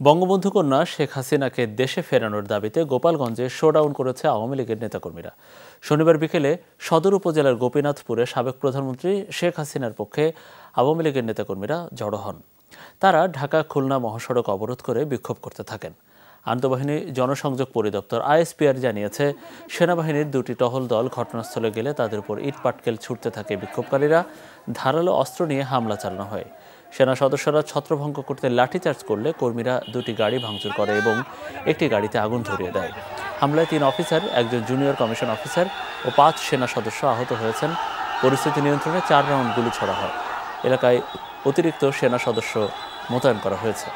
বঙ্গবন্ধু কন্যা শেখ হাসিনাকে দেশে ফেরানোর দাবিতে গোপালগঞ্জে শোডাউন করেছে আওয়ামী লীগের নেতাকর্মীরা। শনিবার বিকেলে সদর উপজেলার গোপীনাথপুরে সাবেক প্রধানমন্ত্রী শেখ হাসিনার পক্ষে আওয়ামী লীগের নেতাকর্মীরা জড়ো হন। তারা ঢাকা খুলনা মহাসড়ক অবরোধ করে বিক্ষোভ করতে থাকেন। আন্তঃবাহিনী জনসংযোগ পরিদপ্তর আইএসপিআর জানিয়েছে, সেনাবাহিনীর দুটি টহল দল ঘটনাস্থলে গেলে তাদের উপর ইটপাটকেল ছুটতে থাকে বিক্ষোভকারীরা। ধারালো অস্ত্র নিয়ে হামলা চালানো হয়। সেনা সদস্যরা ছত্রভঙ্গ করতে লাঠিচার্জ করলে কর্মীরা দুটি গাড়ি ভাঙচুর করে এবং একটি গাড়িতে আগুন ধরিয়ে দেয়। হামলায় 3 অফিসার, একজন জুনিয়র কমিশন অফিসার ও 5 সেনা সদস্য আহত হয়েছেন। পরিস্থিতি নিয়ন্ত্রণে 4 রাউন্ড গুলি ছোড়া হয়। এলাকায় অতিরিক্ত সেনা সদস্য মোতায়েন করা হয়েছে।